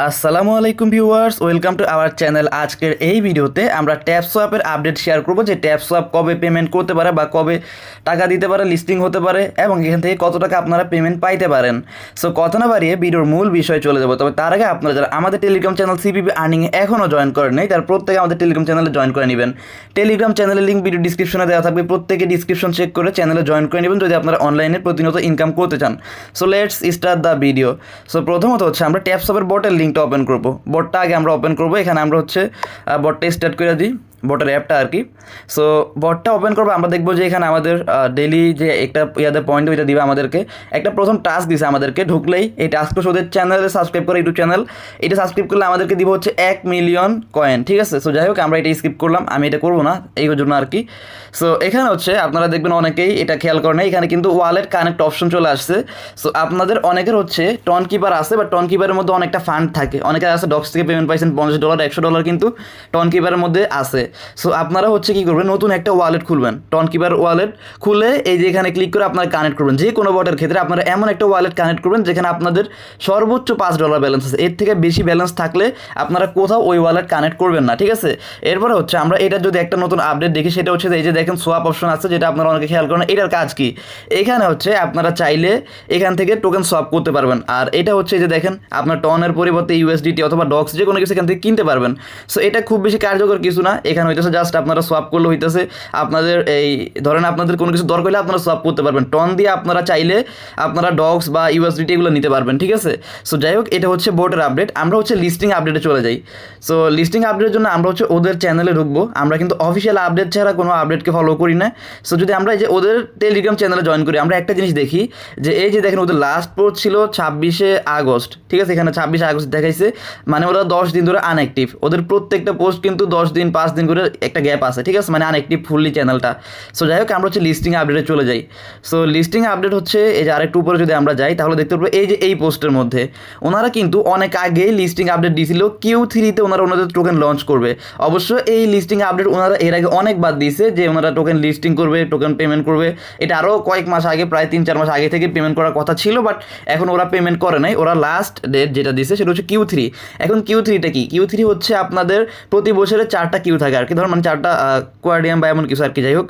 আসসালামু আলাইকুম viewers, welcome to our channel. আজকের এই ভিডিওতে আমরা ট্যাপসোয়াপের আপডেট শেয়ার করব যে ট্যাপসোয়াপ কবে পেমেন্ট করতে পারে বা কবে টাকা দিতে পারে, লিস্টিং হতে পারে এবং এখান থেকে কত টাকা আপনারা পেমেন্ট পাইতে পারেন। সো কথা না বাড়িয়ে ভিডিওর মূল বিষয়ে চলে যাব। তবে তার আগে আপনারা যারা আমাদের টেলিগ্রাম চ্যানেল সিপিপি আর্নিংয়ে এখনও জয়েন করেন নাই, তার প্রত্যেকে আমাদের টেলিগ্রাম চ্যানেলে জয়েন করে নেবেন। টেলিগ্রাম চ্যানেলের লিঙ্ক ভিডিও ডিসক্রিপশনে দেওয়া থাকবে, প্রত্যেকে ডিসক্রিপশন চেক করে চ্যানেলে জয়েন করে নেবেন যদি আপনারা অনলাইনে প্রতিনিয়ত ইনকাম করতে চান। So let's start the video. So প্রথমত হচ্ছে আমরা ট্যাপসোয়াপের বটের লিঙ্কটা ওপেন করব। বটটা আগে আমরা ওপেন করব। এখানে আমরা হচ্ছে বটটা স্টার্ট করে দিই, বটের অ্যাপটা আর কি। সো বটটা ওপেন করবো, আমরা দেখবো যে এখানে আমাদের ডেলি যে একটা ইয়াদের পয়েন্ট ওইটা দিবে আমাদেরকে। একটা প্রথম টাস্ক দিছে আমাদেরকে, ঢুকলেই এই টাস্কটা ওদের চ্যানেলে সাবস্ক্রাইব করে, ইউটিউব চ্যানেল, এটা সাবস্ক্রাইব করলে আমাদেরকে দিব হচ্ছে 1 মিলিয়ন কয়েন, ঠিক আছে। সো যাই হোক আমরা এটা স্কিপ করলাম, আমি এটা করবো না এই জন্য আর কি। সো এখানে হচ্ছে আপনারা দেখবেন অনেকেই এটা খেয়াল করেন, এখানে কিন্তু ওয়ালেট কানেক্ট অপশন চলে আসছে। সো আপনাদের অনেকের হচ্ছে টন কিপার আছে, বা টন কিপারের মধ্যে অনেকটা ফান্ড থাকে, অনেকের আছে ডক্স থেকে পেমেন্ট পাইছেন $50 $100 কিন্তু টন কিপারের মধ্যে আছে। সো আপনারা হচ্ছে কী করবেন, নতুন একটা ওয়ালেট খুলবেন, টন কিপার ওয়ালেট খুলে এই যে এখানে ক্লিক করে আপনারা কানেক্ট করবেন। যে কোনো বটের ক্ষেত্রে আপনারা এমন একটা ওয়ালেট কানেক্ট করবেন যেখানে আপনাদের সর্বোচ্চ $5 ব্যালেন্স আছে। এর থেকে বেশি ব্যালেন্স থাকলে আপনারা কোথাও ওই ওয়ালেট কানেক্ট করবেন না, ঠিক আছে। এরপরে হচ্ছে আমরা এটা যদি একটা নতুন আপডেট দেখি, সেটা হচ্ছে এই যে দেখেন সোয়াপ অপশন আছে, যেটা আপনারা অনেকে খেয়াল করেন। এটার কাজ কি, এখানে হচ্ছে আপনারা চাইলে এখান থেকে টোকেন সোয়াপ করতে পারবেন। আর এটা হচ্ছে যে দেখেন আপনার টনের পরিবর্তে ইউএসডিটি অথবা ডক্স যে কোনো কিছু এখান থেকে কিনতে পারবেন। সো এটা খুব বেশি কার্যকর কিছু না, এখানে হইতেছে জাস্ট আপনারা সোয়াপ করলে হইতেছে। আপনাদের এই ধরেন আপনাদের কোনো কিছু দরকার হলে আপনারা সোয়াপ করতে পারবেন, টন দিয়ে আপনারা চাইলে আপনারা ডক্স বা ইউএসডিটি এগুলো নিতে পারবেন, ঠিক আছে। সো যাই হোক এটা হচ্ছে বোর্ডের আপডেট। আমরা হচ্ছে লিস্টিং আপডেটে চলে যাই। সো লিস্টিং আপডেটের জন্য আমরা হচ্ছে ওদের চ্যানেলে ঢুকবো। আমরা কিন্তু অফিসিয়াল আপডেট ছাড়া কোনো আপডেটকে ফলো করি না। সো যদি আমরা এই যে ওদের টেলিগ্রাম চ্যানেলে জয়েন করি, আমরা একটা জিনিস দেখি যে এই যে দেখেন ওদের লাস্ট পোস্ট ছিল 26শে আগস্ট, ঠিক আছে। এখানে 26শে আগস্ট দেখাইছে, মানে ওরা 10 দিন ধরে আনঅ্যাক্টিভ। ওদের প্রত্যেকটা পোস্ট কিন্তু 10 দিন 5 দিন করে একটা গ্যাপ আছে, ঠিক আছে, মানে আনঅ্যাক্টিভ ফুললি চ্যানেলটা। সো যাই হোক আমরা হচ্ছে লিস্টিং আপডেটে চলে যাই। সো লিস্টিং আপডেট হচ্ছে এই যে আরেকটু উপরে যদি আমরা যাই তাহলে দেখতে পাবো এই যে এই পোস্টের মধ্যে ওনারা কিন্তু অনেক আগেই লিস্টিং আপডেট দিয়েছিল Q3-তে ওনাদের টোকেন লঞ্চ করবে। অবশ্য এই লিস্টিং আপডেট ওনারা এর আগে অনেকবার দিয়েছে যে ওনারা টোকেন লিস্টিং করবে, টোকেন পেমেন্ট করবে। এটা আরও কয়েক মাস আগে, প্রায় 3-4 মাস আগে থেকে পেমেন্ট করার কথা ছিল, বাট এখন ওরা পেমেন্ট করে নাই। ওরা লাস্ট ডেট যেটা দিয়েছে সেটা হচ্ছে Q3। এখন Q3টা কি, Q3 হচ্ছে আপনাদের প্রতি বছরে 4টা কিউ থাকে আর কি, ধর মানে 4টা কোয়ার্ডিয়াম বা এমন কিছু আর কি, যাই হোক।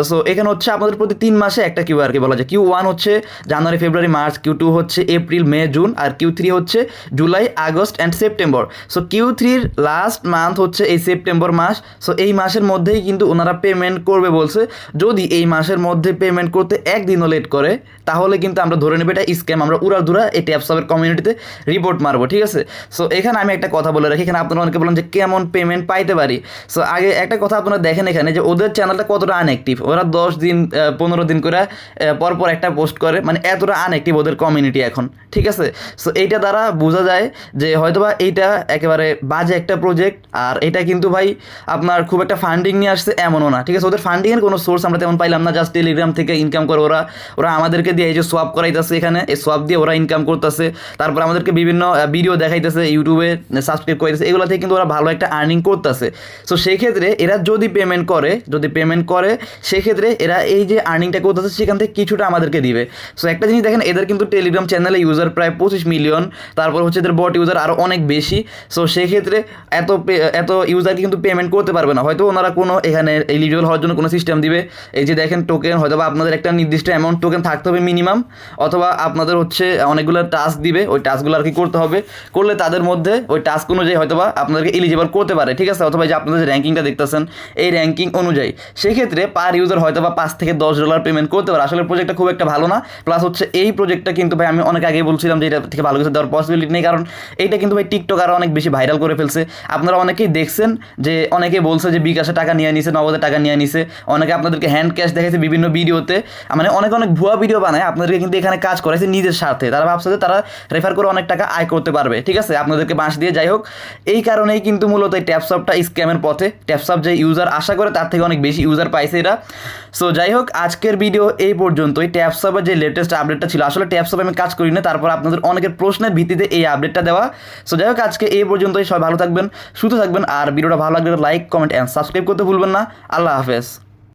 সো এখানে হচ্ছে আপনাদের প্রতি 3 মাসে একটা কিউ আর কি বলা যায়। Q1 হচ্ছে জানুয়ারি ফেব্রুয়ারি মার্চ, Q2 হচ্ছে এপ্রিল মে জুন, আর Q3 হচ্ছে July August and September. So Q3-র লাস্ট মান্থ হচ্ছে এই সেপ্টেম্বর মাস। সো এই মাসের মধ্যেই কিন্তু ওনারা পেমেন্ট করবে বলছে। যদি এই মাসের মধ্যে পেমেন্ট করতে একদিনও লেট করে তাহলে কিন্তু আমরা ধরে নেব এটা স্ক্যাম, আমরা উড়াধুরা এই ট্যাপসোয়াপের কমিউনিটিতে রিপোর্ট মারবো, ঠিক আছে। সো এখানে আমি একটা কথা বলে রাখি, এখানে আপনারা অনেকে বলেন যে কেমন পেমেন্ট পাইতে পারি। সো আগে একটা কথা আপনারা দেখেন এখানে যে ওদের চ্যানেলটা কতটা আনঅ্যাক্টিভ। ওরা 10 দিন 15 দিন করে পরপর একটা পোস্ট করে, মানে এতটা আনঅ্যাক্টিভ ওদের কমিউনিটি এখন, ঠিক আছে। সো এইটা দ্বারা বোঝা যায় যে হয়তোবা এইটা একেবারে বাজে একটা প্রজেক্ট। আর এটা কিন্তু ভাই আপনার খুব একটা ফান্ডিং নিয়ে আসছে এমনও না, ঠিক আছে। ওদের ফান্ডিংয়ের কোনো সোর্স আমরা তেমন পাইলাম না, জাস্ট টেলিগ্রাম থেকে ইনকাম করে ওরা আমাদেরকে দিয়ে এই যে সোয়াপ করাইতেছে, এখানে এই সোয়াপ দিয়ে ওরা ইনকাম করতেছে। তারপর আমাদেরকে বিভিন্ন ভিডিও দেখাইতেছে, ইউটিউবে সাবস্ক্রাইব করাইতেছে, এগুলো থেকে কিন্তু ওরা ভালো একটা আর্নিং করতেছে। সো সেই ক্ষেত্রে এরা যদি পেমেন্ট করে সেক্ষেত্রে এরা এই যে আর্নিংটা করতেছে সেখান থেকে কিছুটা আমাদেরকে দিবে। সো একটা জিনিস দেখেন, এদের কিন্তু টেলিগ্রাম চ্যানেলে ইউজার প্রায় 25 মিলিয়ন, তারপর হচ্ছে এদের বট ইউজার আরও অনেক বেশি। সো সেক্ষেত্রে এত ইউজারকে কিন্তু পেমেন্ট করতে পারবে না। হয়তো ওনারা কোনো এখানে এলিজিবল হওয়ার জন্য কোনো সিস্টেম দিবে, এই যে দেখেন টোকেন, হয়তো বা আপনাদের একটা নির্দিষ্ট অ্যামাউন্ট টোকেন থাকতে হবে মিনিমাম, অথবা আপনাদের হচ্ছে অনেকগুলো টাস্ক দিবে, ওই টাস্কগুলো আর কি করতে হবে। করলে তাদের মধ্যে ওই টাস্ক অনুযায়ী হয়তো বা আপনাদেরকে এলিজিবল করতে পারে, ঠিক আছে। অথবা যে আপনাদের যে র্যাঙ্কিংটা দেখতেছেন এই র্যাঙ্কিং অনুযায়ী সেক্ষেত্রে পার ইউজার হয়তো বা $5 থেকে $10 পেমেন্ট করতে পারে। আসলে প্রজেক্টটা খুব একটা ভালো না। প্লাস হচ্ছে এই প্রজেক্টটা কিন্তু ভাই আমি অনেক আগেই বলছিলাম যে এটা থেকে ভালো কিছু দেওয়ার পসিবিলিটি নেই, কারণ এইটা কিন্তু ভাই টিকটক আরও অনেক বেশি ভাইরাল করে ফেলছে। আপনারা অনেকেই দেখছেন যে অনেকে বলছে যে বিকাশে টাকা নিয়ে নিছে, নগদে টাকা নিয়ে নিছে, অনেকে আপনাদেরকে হ্যান্ড ক্যাশ দেখাইছে বিভিন্ন ভিডিওতে, মানে অনেক ভুয়া ভিডিও বানায় আপনাদেরকে কিন্তু এখানে কাজ করাইছে নিজের স্বার্থে। তারা ভাবছে যে তারা রেফার করে অনেক টাকা আয় করতে পারবে, ঠিক আছে, আপনাদেরকে বাঁশ দিয়ে। যাই হোক এই কারণেই কিন্তু মূলত এই ট্যাপসোয়াপটা স্ক্যামের পথে। ট্যাপসোয়াপ যে ইউজার আশা করে তার থেকে অনেক বেশি ইউজার পাইছে এরা। সো যাই হোক আজকের ভিডিও এই পর্যন্তই। ট্যাপসোয়াপের যে লেটেস্ট আপডেটটা ছিল, আসলে ট্যাপসোয়াপে আমি কাজ করি না, তারপর আপনাদের অনেকের প্রশ্নের ভিত্তিতে এই আপডেটটা দেওয়া। সো যাই হোক আজকে এই পর্যন্তই। সবাই ভালো থাকবেন, সুস্থ থাকবেন, আর ভিডিওটা ভালো লাগলে লাইক কমেন্ট অ্যান্ড সাবস্ক্রাইব করতে ভুলবেন না। আল্লাহ হাফেজ।